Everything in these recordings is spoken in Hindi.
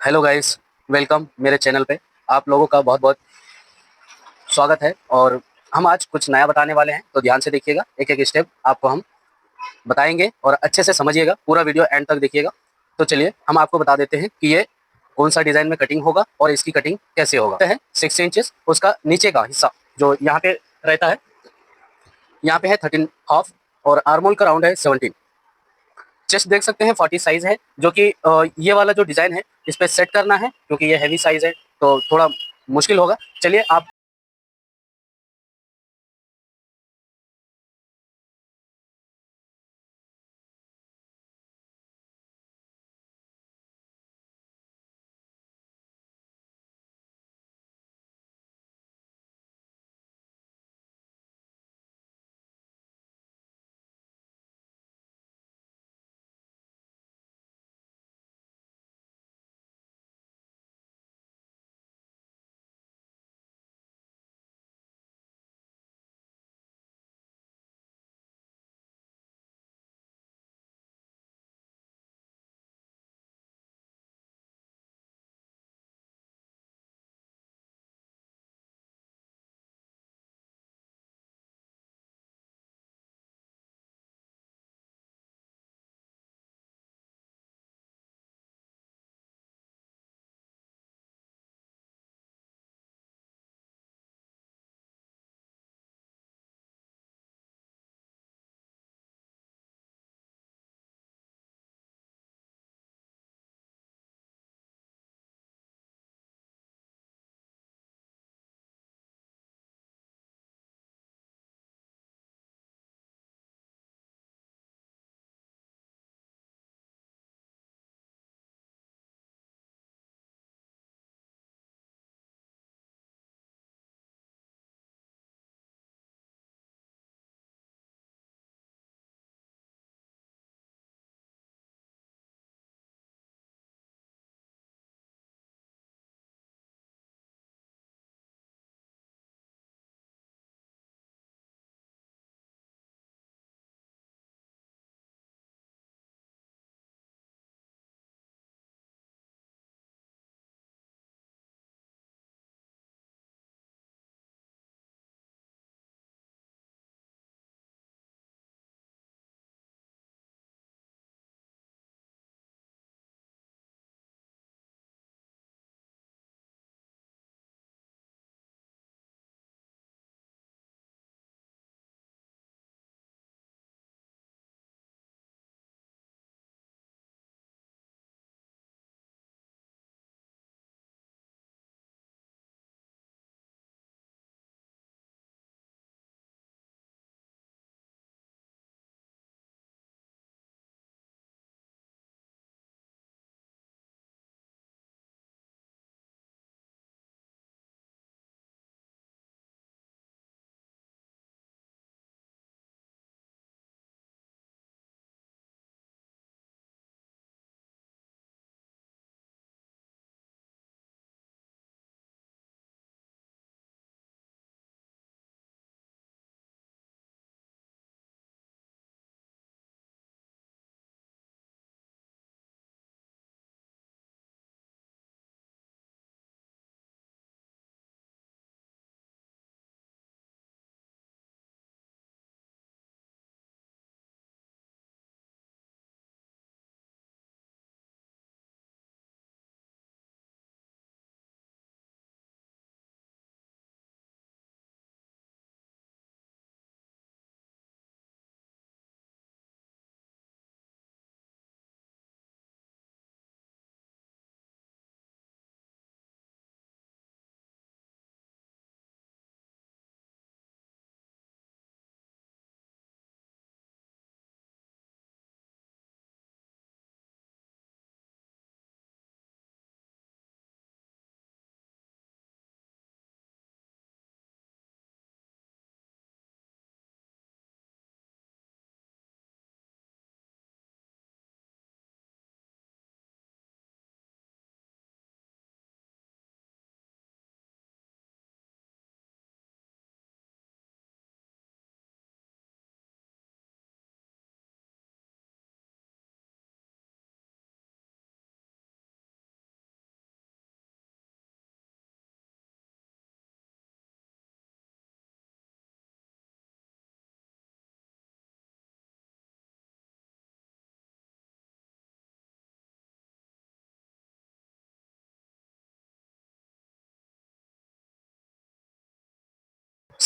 हेलो गाइस, वेलकम मेरे चैनल पे। आप लोगों का बहुत बहुत स्वागत है। और हम आज कुछ नया बताने वाले हैं, तो ध्यान से देखिएगा। एक एक स्टेप आपको हम बताएंगे और अच्छे से समझिएगा। पूरा वीडियो एंड तक देखिएगा। तो चलिए हम आपको बता देते हैं कि ये कौन सा डिज़ाइन में कटिंग होगा और इसकी कटिंग कैसे होगा। है 6 इंचेस, उसका नीचे का हिस्सा जो यहाँ पे रहता है, यहाँ पे है 13.5 और आर्मोल का राउंड है 17। चेस्ट देख सकते हैं 40 साइज है, जो कि ये वाला जो डिज़ाइन है इस पे सेट करना है, क्योंकि ये हैवी साइज है तो थोड़ा मुश्किल होगा। चलिए आप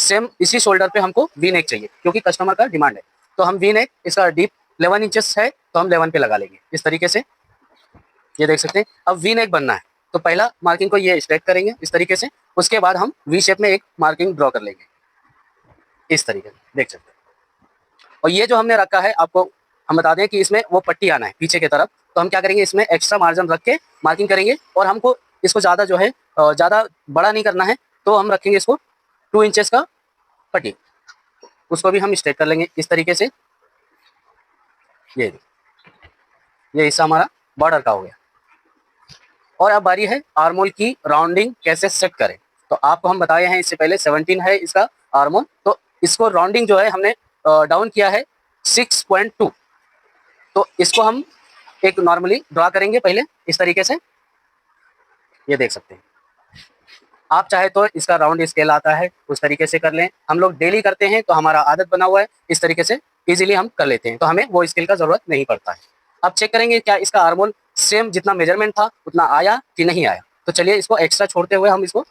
सेम इसी शोल्डर पे हमको वी नेक चाहिए क्योंकि कस्टमर का डिमांड है। तो हम वी नेक, इसका डीप 11 इंचेस है तो हम 11 पे लगा लेंगे इस तरीके से। ये देख सकते हैं। अब वी नेक बनना है तो पहला मार्किंग को ये स्ट्रेट करेंगे इस तरीके से, उसके बाद हम वी शेप में एक मार्किंग ड्रॉ कर लेंगे इस तरीके से, देख सकते हैं। और ये जो हमने रखा है, आपको हम बता दें कि इसमें वो पट्टी आना है पीछे की तरफ, तो हम क्या करेंगे, इसमें एक्स्ट्रा मार्जिन रख के मार्किंग करेंगे। और हमको इसको ज़्यादा जो है ज़्यादा बड़ा नहीं करना है, तो हम रखेंगे इसको 2 इंचेस का पट्टी, उसको भी हम स्ट्रेट कर लेंगे इस तरीके से। ये हिस्सा हमारा बॉर्डर का हो गया। और अब बारी है आर्मोल की राउंडिंग कैसे सेट करें। तो आपको हम बताए हैं इससे पहले 17 है इसका आर्मोल, तो इसको राउंडिंग जो है हमने डाउन किया है 6.2। तो इसको हम एक नॉर्मली ड्रा करेंगे पहले इस तरीके से, ये देख सकते हैं। आप चाहे तो इसका राउंड स्केल आता है उस तरीके से कर लें, हम लोग डेली करते हैं तो हमारा आदत बना हुआ है, इस तरीके से इजीली हम कर लेते हैं, तो हमें वो स्केल का ज़रूरत नहीं पड़ता है। अब चेक करेंगे क्या इसका आर्मोल सेम जितना मेजरमेंट था उतना आया कि नहीं आया। तो चलिए इसको एक्स्ट्रा छोड़ते हुए हम इसको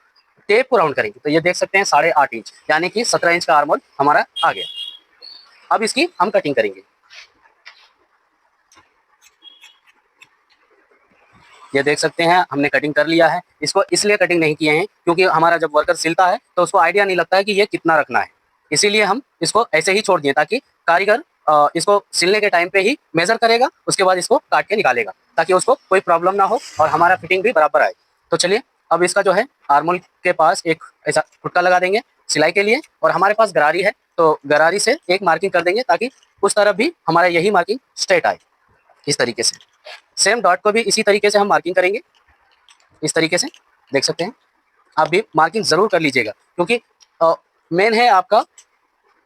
टेप को राउंड करेंगे। तो ये देख सकते हैं 8.5 इंच यानी कि 17 इंच का आर्मोल हमारा आ गया। अब इसकी हम कटिंग करेंगे। ये देख सकते हैं हमने कटिंग कर लिया है। इसको इसलिए कटिंग नहीं किए हैं क्योंकि हमारा जब वर्कर सिलता है तो उसको आइडिया नहीं लगता है कि ये कितना रखना है, इसीलिए हम इसको ऐसे ही छोड़ दिए ताकि कारीगर इसको सिलने के टाइम पे ही मेजर करेगा, उसके बाद इसको काट के निकालेगा ताकि उसको कोई प्रॉब्लम ना हो और हमारा फिटिंग भी बराबर आए। तो चलिए अब इसका जो है आर्मोल के पास एक ऐसा फुटका लगा देंगे सिलाई के लिए, और हमारे पास गरारी है तो गरारी से एक मार्किंग कर देंगे ताकि उस तरफ भी हमारा यही मार्किंग स्ट्रेट आए इस तरीके से। सेम डॉट को भी इसी तरीके से हम मार्किंग करेंगे इस तरीके से, देख सकते हैं। आप भी मार्किंग ज़रूर कर लीजिएगा क्योंकि मेन है आपका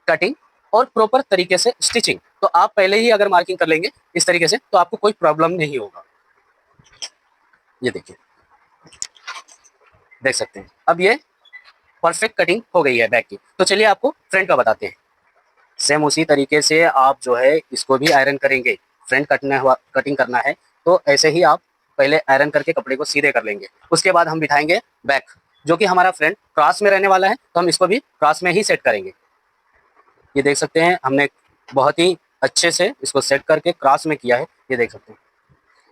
कटिंग और प्रॉपर तरीके से स्टिचिंग। तो आप पहले ही अगर मार्किंग कर लेंगे इस तरीके से तो आपको कोई प्रॉब्लम नहीं होगा। ये देखिए, देख सकते हैं। अब ये परफेक्ट कटिंग हो गई है बैक की। तो चलिए आपको फ्रंट का बताते हैं। सेम उसी तरीके से आप जो है इसको भी आयरन करेंगे। फ्रंट कटिंग करना है तो ऐसे ही आप पहले आयरन करके कपड़े को सीधे कर लेंगे, उसके बाद हम बिठाएंगे बैक, जो कि हमारा फ्रंट क्रॉस में रहने वाला है तो हम इसको भी क्रॉस में ही सेट करेंगे। ये देख सकते हैं हमने बहुत ही अच्छे से इसको सेट करके क्रॉस में किया है, ये देख सकते हैं।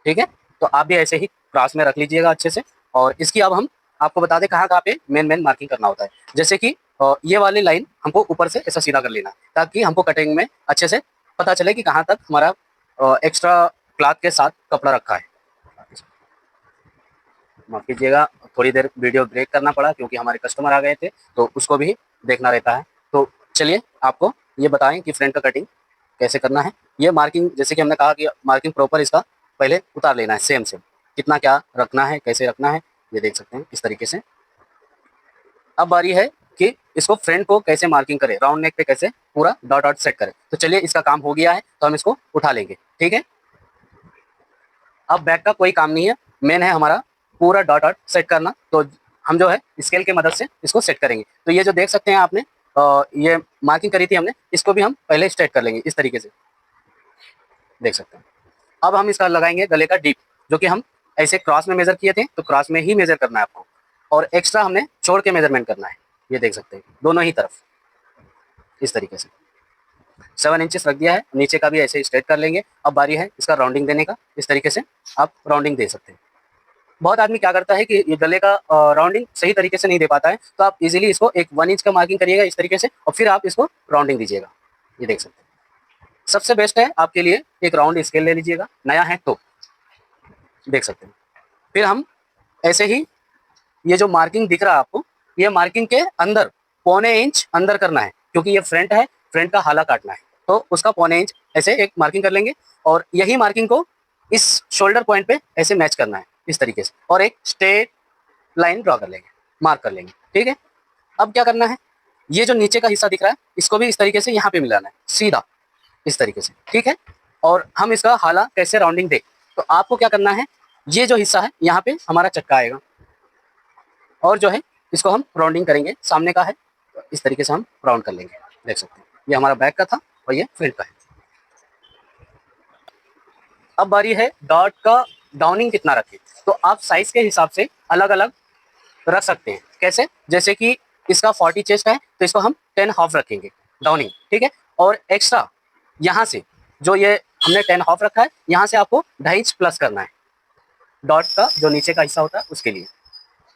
ठीक है, तो आप भी ऐसे ही क्रॉस में रख लीजिएगा अच्छे से। और इसकी अब हम आपको बता दें कहाँ कहाँ पे मेन मार्किंग करना होता है। जैसे कि ये वाली लाइन हमको ऊपर से ऐसा सीधा कर लेना है ताकि हमको कटिंग में अच्छे से पता चले कि कहाँ तक हमारा एक्स्ट्रा क्लॉथ के साथ कपड़ा रखा है। माफ कीजिएगा, थोड़ी देर वीडियो ब्रेक करना पड़ा क्योंकि हमारे कस्टमर आ गए थे तो उसको भी देखना रहता है। तो चलिए आपको ये बताएं कि फ्रंट का कटिंग कैसे करना है। ये मार्किंग जैसे कि हमने कहा कि मार्किंग प्रॉपर इसका पहले उतार लेना है, सेम कितना क्या रखना है, कैसे रखना है, ये देख सकते हैं इस तरीके से। अब बारी है कि इसको फ्रंट को कैसे मार्किंग करें, राउंड नेक पे कैसे पूरा डॉट डॉट सेट करें। तो चलिए इसका काम हो गया है तो हम इसको उठा लेंगे। ठीक है, अब बैक का कोई काम नहीं है, मेन है हमारा पूरा डॉट डॉट सेट करना। तो हम जो है स्केल की मदद से इसको सेट करेंगे। तो ये जो देख सकते हैं आपने ये मार्किंग करी थी हमने, इसको भी हम पहले स्ट्रेट कर लेंगे इस तरीके से, देख सकते हैं। अब हम इसका लगाएंगे गले का डीप, जो कि हम ऐसे क्रॉस में मेजर किए थे तो क्रॉस में ही मेजर करना है आपको, और एक्स्ट्रा हमने छोड़ के मेजरमेंट करना है। ये देख सकते हैं दोनों ही तरफ इस तरीके से 7 इंचेस रख दिया है, नीचे का भी ऐसे ही स्ट्रेट कर लेंगे। अब बारी है इसका राउंडिंग देने का, इस तरीके से आप राउंडिंग दे सकते हैं। बहुत आदमी क्या करता है कि ये गले का राउंडिंग सही तरीके से नहीं दे पाता है, तो आप इजीली इसको एक 1 इंच का मार्किंग करिएगा इस तरीके से और फिर आप इसको राउंडिंग दीजिएगा। ये देख सकते हैं। सबसे बेस्ट है आपके लिए एक राउंड स्केल ले लीजिएगा, नया है तो, देख सकते हैं। फिर हम ऐसे ही ये जो मार्किंग दिख रहा है आपको, ये मार्किंग के अंदर 1.25 इंच अंदर करना है क्योंकि ये फ्रंट है, फ्रंट का हाला काटना है तो उसका 1.25 इंच ऐसे एक मार्किंग कर लेंगे और यही मार्किंग को इस शोल्डर पॉइंट पे ऐसे मैच करना है इस तरीके से, और एक स्ट्रेट लाइन ड्रॉ कर लेंगे, मार्क कर लेंगे। ठीक है, अब क्या करना है, ये जो नीचे का हिस्सा दिख रहा है इसको भी इस तरीके से यहाँ पे मिलाना है सीधा इस तरीके से। ठीक है, और हम इसका हाला कैसे राउंडिंग दे, तो आपको क्या करना है, ये जो हिस्सा है यहाँ पे हमारा चक्का आएगा और जो है इसको हम राउंडिंग करेंगे, सामने का है तो इस तरीके से हम राउंड कर लेंगे। देख सकते हैं ये हमारा बैक का था और ये फ्रंट का है। अब बारी है डॉट का डाउनिंग कितना रखें, तो आप साइज के हिसाब से अलग अलग रख सकते हैं। कैसे, जैसे कि इसका 40 चेस्ट है तो इसको हम 10 हाफ रखेंगे डाउनिंग, ठीक है। और एक्स्ट्रा यहाँ से जो ये हमने 10 हाफ रखा है, यहाँ से आपको 2.5 इंच प्लस करना है डॉट का जो नीचे का हिस्सा होता है उसके लिए।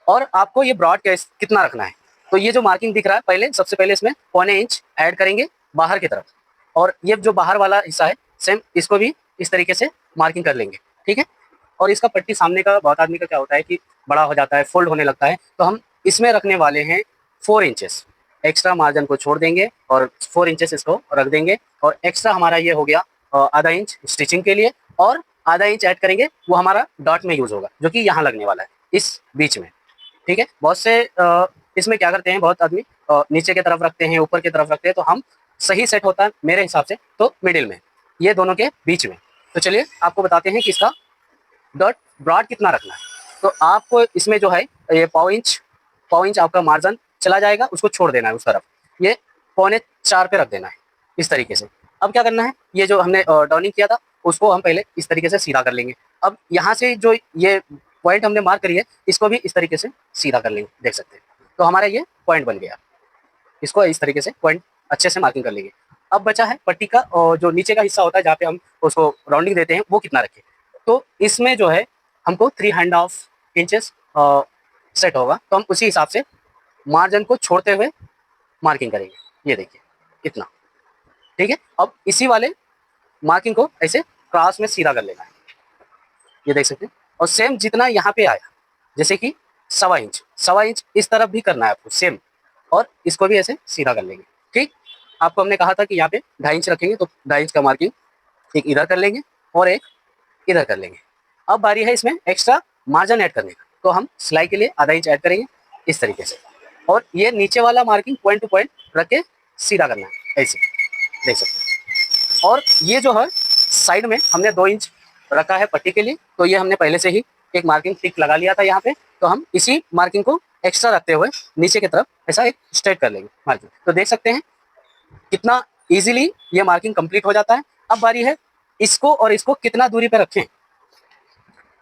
और आपको ये ब्रॉड कितना रखना है, तो ये जो मार्किंग दिख रहा है पहले सबसे पहले इसमें 0.25 इंच ऐड करेंगे बाहर की तरफ, और ये जो बाहर वाला हिस्सा है सेम इसको भी इस तरीके से मार्किंग कर लेंगे, ठीक है। और इसका पट्टी सामने का बहुत आदमी का क्या होता है कि बड़ा हो जाता है, फोल्ड होने लगता है, तो हम इसमें रखने वाले हैं 4 इंचेस। एक्स्ट्रा मार्जिन को छोड़ देंगे और 4 इंचेस इसको रख देंगे, और एक्स्ट्रा हमारा ये हो गया आधा इंच स्टिचिंग के लिए, और आधा इंच ऐड करेंगे वो हमारा डॉट में यूज होगा जो कि यहाँ लगने वाला है इस बीच में, ठीक है। बहुत से इसमें क्या करते हैं, बहुत आदमी नीचे की तरफ रखते हैं, ऊपर की तरफ रखते हैं, तो हम सही सेट होता है मेरे हिसाब से तो मिडिल में, ये दोनों के बीच में। तो चलिए आपको बताते हैं कि इसका डॉट ब्रॉड कितना रखना है। तो आपको इसमें जो है ये पाव इंच आपका मार्जिन चला जाएगा, उसको छोड़ देना है उस तरफ, ये 3.25 पे रख देना है इस तरीके से। अब क्या करना है, ये जो हमने डाउनिंग किया था उसको हम पहले इस तरीके से सीधा कर लेंगे। अब यहाँ से जो ये पॉइंट हमने मार्क करी है इसको भी इस तरीके से सीधा कर लेंगे, देख सकते हैं। तो हमारा ये पॉइंट बन गया, इसको इस तरीके से पॉइंट अच्छे से मार्किंग कर लेंगे। अब बचा है पट्टी का, और जो नीचे का हिस्सा होता है जहाँ पे हम उसको राउंडिंग देते हैं वो कितना रखें। तो इसमें जो है हमको 3.5 इंचेस सेट होगा, तो हम उसी हिसाब से मार्जिन को छोड़ते हुए मार्किंग करेंगे, ये देखिए इतना, ठीक है। अब इसी वाले मार्किंग को ऐसे क्रॉस में सीधा कर लेना है, ये देख सकते हैं। और सेम जितना यहाँ पे आया, जैसे कि 1.25 इंच इस तरफ भी करना है आपको सेम, और इसको भी ऐसे सीधा कर लेंगे, ठीक। आपको हमने कहा था कि यहाँ पे 2.5 इंच रखेंगे, तो 2.5 इंच का मार्किंग एक इधर कर लेंगे और एक इधर कर लेंगे। अब बारी है इसमें एक्स्ट्रा मार्जिन ऐड करने का, तो हम सिलाई के लिए आधा इंच ऐड करेंगे इस तरीके से, और ये नीचे वाला मार्किंग पॉइंट टू पॉइंट रख के सीधा करना है ऐसे, देख सकते हैं। और ये जो है साइड में हमने 2 इंच रखा है पट्टी के लिए, तो ये हमने पहले से ही एक मार्किंग टिक लगा लिया था यहाँ पे, तो हम इसी मार्किंग को एक्स्ट्रा रखते हुए नीचे की तरफ ऐसा एक स्ट्रेट कर लेंगे मार्किंग। तो देख सकते हैं कितना इजीली ये मार्किंग कंप्लीट हो जाता है। अब बारी है इसको और इसको कितना दूरी पे रखें,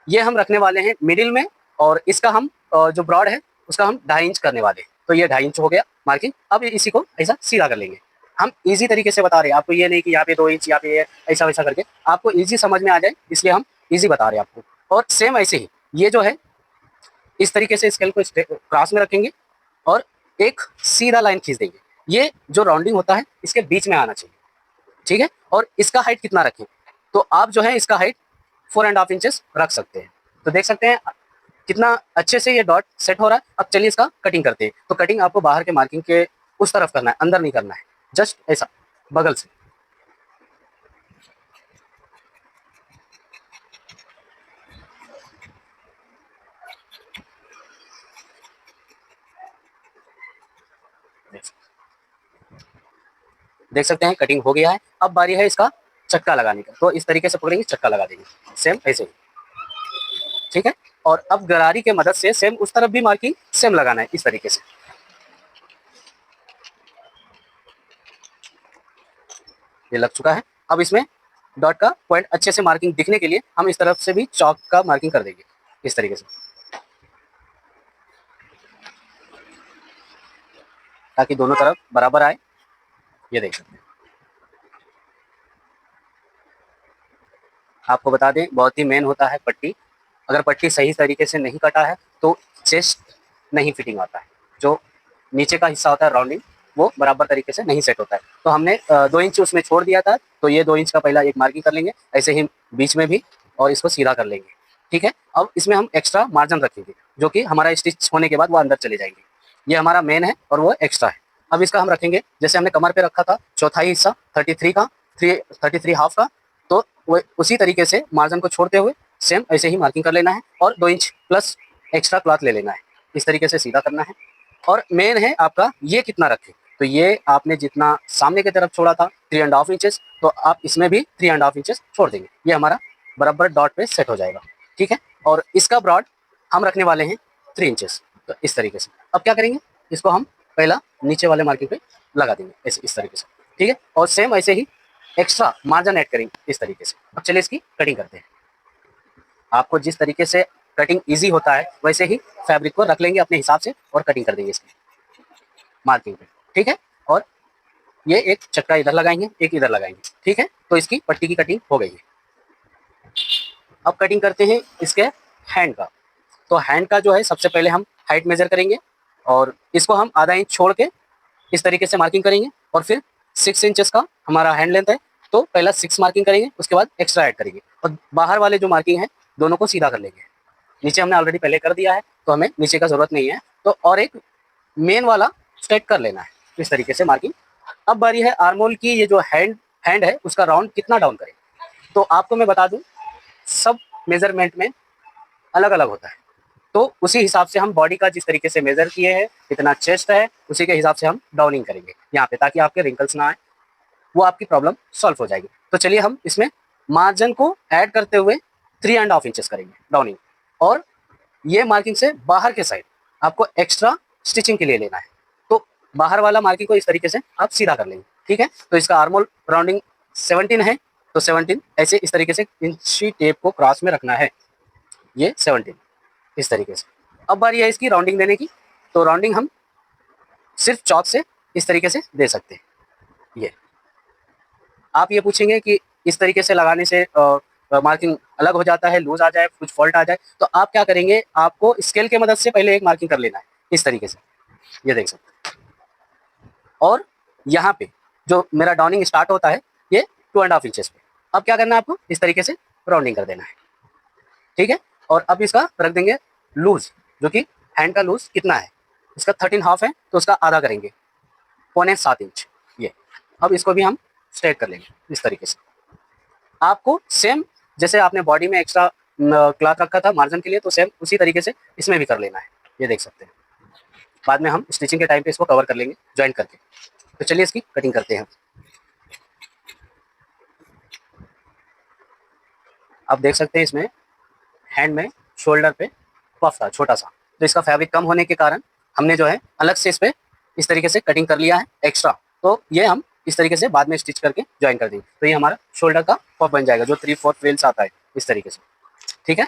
ये हम रखने वाले हैं मिडिल में, और इसका हम जो ब्रॉड है उसका हम 2.5 इंच करने वाले हैं, तो ये 2.5 इंच हो गया मार्किंग। अब इसी को ऐसा सीधा कर लेंगे, हम इजी तरीके से बता रहे हैं आपको, ये नहीं कि यहाँ पे 2 इंच यहाँ पे ऐसा वैसा करके, आपको इजी समझ में आ जाए इसलिए हम इजी बता रहे हैं आपको। और सेम ऐसे ही ये जो है इस तरीके से स्केल को क्रॉस में रखेंगे और एक सीधा लाइन खींच देंगे, ये जो राउंडिंग होता है इसके बीच में आना चाहिए, ठीक है। और इसका हाइट कितना रखें, तो आप जो है इसका हाइट 4.5 इंचेस रख सकते हैं। तो देख सकते हैं कितना अच्छे से ये डॉट सेट हो रहा है। अब चलिए इसका कटिंग करते हैं। तो कटिंग आपको बाहर के मार्किंग के उस तरफ करना है, अंदर नहीं करना है, जस्ट ऐसा बगल से। देख सकते हैं कटिंग हो गया है। अब बारी है इसका चक्का लगाने का, तो इस तरीके से पकड़ेंगे, चक्का लगा देंगे सेम ऐसे ही, ठीक है। और अब गरारी के मदद से सेम उस तरफ भी मार्किंग सेम लगाना है इस तरीके से, ये लग चुका है। अब इसमें डॉट का पॉइंट अच्छे से मार्किंग दिखने के लिए हम इस तरफ से भी चौक का मार्किंग कर देंगे इस तरीके से, ताकि दोनों तरफ बराबर आए, ये देख सकते हैं। आपको बता दें बहुत ही मेन होता है पट्टी, अगर पट्टी सही तरीके से नहीं कटा है तो चेस्ट नहीं फिटिंग आता है, जो नीचे का हिस्सा होता है राउंडिंग वो बराबर तरीके से नहीं सेट होता है। तो हमने 2 इंच उसमें छोड़ दिया था, तो ये 2 इंच का पहला एक मार्किंग कर लेंगे ऐसे ही बीच में भी, और इसको सीधा कर लेंगे, ठीक है। अब इसमें हम एक्स्ट्रा मार्जिन रखेंगे जो कि हमारा स्टिच होने के बाद वो अंदर चले जाएंगे, ये हमारा मेन है और वो एक्स्ट्रा है। अब इसका हम रखेंगे जैसे हमने कमर पे रखा था चौथाई हिस्सा 33 का, 33 हाफ का, तो वो उसी तरीके से मार्जिन को छोड़ते हुए सेम ऐसे ही मार्किंग कर लेना है, और 2 इंच प्लस एक्स्ट्रा क्लॉथ ले लेना है, इस तरीके से सीधा करना है। और मेन है आपका ये कितना रखें, तो ये आपने जितना सामने की तरफ छोड़ा था 3.5 इंचेस, तो आप इसमें भी 3.5 इंचेस छोड़ देंगे, ये हमारा बराबर डॉट पे सेट हो जाएगा, ठीक है। और इसका ब्रॉड हम रखने वाले हैं 3 इंचेस, तो इस तरीके से। अब क्या करेंगे, इसको हम पहला नीचे वाले मार्किंग पे लगा देंगे ऐसे इस तरीके से, ठीक है। और सेम ऐसे ही एक्स्ट्रा मार्जिन ऐड करेंगे इस तरीके से। अब चलिए इसकी कटिंग करते हैं। आपको जिस तरीके से कटिंग इजी होता है वैसे ही फैब्रिक को रख लेंगे अपने हिसाब से और कटिंग कर देंगे इसकी। मार्किंग पे, ठीक है। और ये एक चक्का इधर लगाएंगे, एक इधर लगाएंगे, ठीक है। तो इसकी पट्टी की कटिंग हो गई है। अब कटिंग करते हैं इसके हैंड का। तो हैंड का जो है सबसे पहले हम हाइट मेजर करेंगे और इसको हम आधा इंच छोड़ के इस तरीके से मार्किंग करेंगे और फिर 6 इंचेस का हमारा हैंड लेंथ है, तो पहला 6 मार्किंग करेंगे, उसके बाद एक्स्ट्रा ऐड करेंगे और बाहर वाले जो मार्किंग है दोनों को सीधा कर लेंगे। नीचे हमने ऑलरेडी पहले कर दिया है तो हमें नीचे का ज़रूरत नहीं है, तो और एक मेन वाला स्ट्रेट कर लेना है इस तरीके से मार्किंग। अब बारी है आर्मोल की, ये जो हैंड हैंड है उसका राउंड कितना डाउन करें। तो आपको मैं बता दूं सब मेजरमेंट में अलग अलग होता है, तो उसी हिसाब से हम बॉडी का जिस तरीके से मेजर किए हैं कितना चेस्ट है उसी के हिसाब से हम डाउनिंग करेंगे यहाँ पे, ताकि आपके रिंकल्स ना आए, वो आपकी प्रॉब्लम सॉल्व हो जाएगी। तो चलिए हम इसमें मार्जिन को ऐड करते हुए 3.5 इंचेस करेंगे डाउनिंग, और ये मार्किंग से बाहर के साइड आपको एक्स्ट्रा स्टिचिंग के लिए लेना है। तो बाहर वाला मार्किंग को इस तरीके से आप सीधा कर लेंगे, ठीक है। तो इसका आर्मोल राउंडिंग 17 है, तो 17 ऐसे इस तरीके से इंची टेप को क्रॉस में रखना है, ये 17 इस तरीके से। अब बारी है इसकी राउंडिंग देने की, तो राउंडिंग हम सिर्फ चौक से इस तरीके से दे सकते हैं। ये आप ये पूछेंगे कि इस तरीके से लगाने से मार्किंग अलग हो जाता है, लूज आ जाए, कुछ फॉल्ट आ जाए, तो आप क्या करेंगे, आपको स्केल की मदद से पहले एक मार्किंग कर लेना है इस तरीके से, ये देख सकते हैं। और यहाँ पे जो मेरा डाउनिंग स्टार्ट होता है ये 2.5 इंचेस पे, अब क्या करना है आपको इस तरीके से राउंडिंग कर देना है, ठीक है। और अब इसका रख देंगे लूज, जो कि हैंड का लूज कितना है, इसका 13.5 है तो उसका आधा करेंगे, 6.25 इंच ये। अब इसको भी हम स्ट्रेट कर लेंगे इस तरीके से। आपको सेम जैसे आपने बॉडी में एक्स्ट्रा क्लॉथ रखा था मार्जिन के लिए, तो सेम उसी तरीके से इसमें भी कर लेना है, ये देख सकते हैं। बाद में हम स्टिचिंग के टाइम पे इसको कवर कर लेंगे ज्वाइन करके। तो चलिए इसकी कटिंग करते हैं। आप देख सकते हैं इसमें हैंड में शोल्डर पे पफ था छोटा सा, तो इसका फैब्रिक कम होने के कारण हमने जो है अलग से इस पे इस तरीके से कटिंग कर लिया है एक्स्ट्रा, तो ये हम इस तरीके से बाद में स्टिच करके ज्वाइन कर देंगे। तो ये हमारा शोल्डर का पफ बन जाएगा जो 3/4 फ्रिल्स आता है इस तरीके से, ठीक है।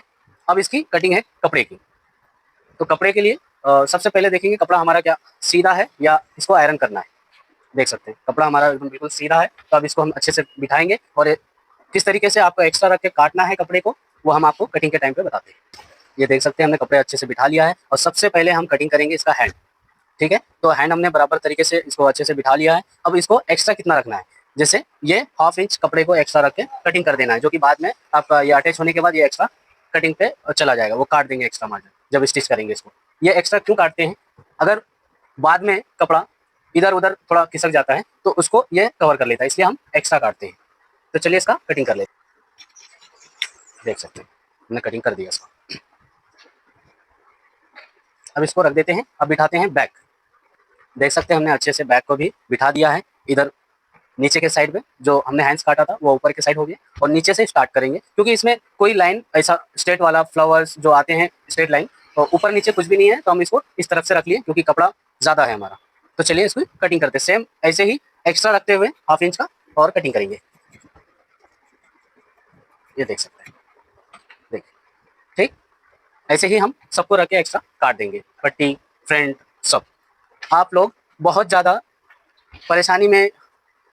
अब इसकी कटिंग है कपड़े की। तो कपड़े के लिए सबसे पहले देखेंगे कपड़ा हमारा क्या सीधा है या इसको आयरन करना है। देख सकते हैं कपड़ा हमारा एकदम बिल्कुल सीधा है, तो अब इसको हम अच्छे से बिठाएंगे और किस तरीके से आपको एक्स्ट्रा रख के काटना है कपड़े को वो हम आपको कटिंग के टाइम पे बताते हैं। ये देख सकते हैं हमने कपड़े अच्छे से बिठा लिया है और सबसे पहले हम कटिंग करेंगे इसका हैंड, ठीक है। तो हैंड हमने बराबर तरीके से इसको अच्छे से बिठा लिया है। अब इसको एक्स्ट्रा कितना रखना है, जैसे ये 1/2 इंच कपड़े को एक्स्ट्रा रख के कटिंग कर देना है, जो कि बाद में आपका ये अटैच होने के बाद ये एक्स्ट्रा कटिंग पे चला जाएगा, वो काट देंगे एक्स्ट्रा मार्जिन जब स्टिच करेंगे इसको। ये एक्स्ट्रा क्यों काटते हैं, अगर बाद में कपड़ा इधर उधर थोड़ा खिसक जाता है तो उसको ये कवर कर लेता है, इसलिए हम एक्स्ट्रा काटते हैं। तो चलिए इसका कटिंग कर लेते हैं। देख सकते हैं हमने कटिंग कर दिया इसको। अब इसको रख देते हैं। अब बिठाते हैं बैक। देख सकते हैं हमने अच्छे से बैक को भी बिठा दिया है। इधर नीचे के साइड में जो हमने हैंड्स काटा था वो ऊपर के साइड हो गया, और नीचे से स्टार्ट करेंगे क्योंकि इसमें कोई लाइन ऐसा स्ट्रेट वाला फ्लावर्स जो आते हैं स्ट्रेट लाइन, तो ऊपर नीचे कुछ भी नहीं है, तो हम इसको इस तरफ से रख लिए क्योंकि कपड़ा ज़्यादा है हमारा। तो चलिए इसको कटिंग करते हैं सेम ऐसे ही एक्स्ट्रा रखते हुए 1/2 इंच का और कटिंग करेंगे। ये देख सकते हैं, देखिए ठीक ऐसे ही हम सबको रख के एक्स्ट्रा काट देंगे, पट्टी फ्रंट सब। आप लोग बहुत ज़्यादा परेशानी में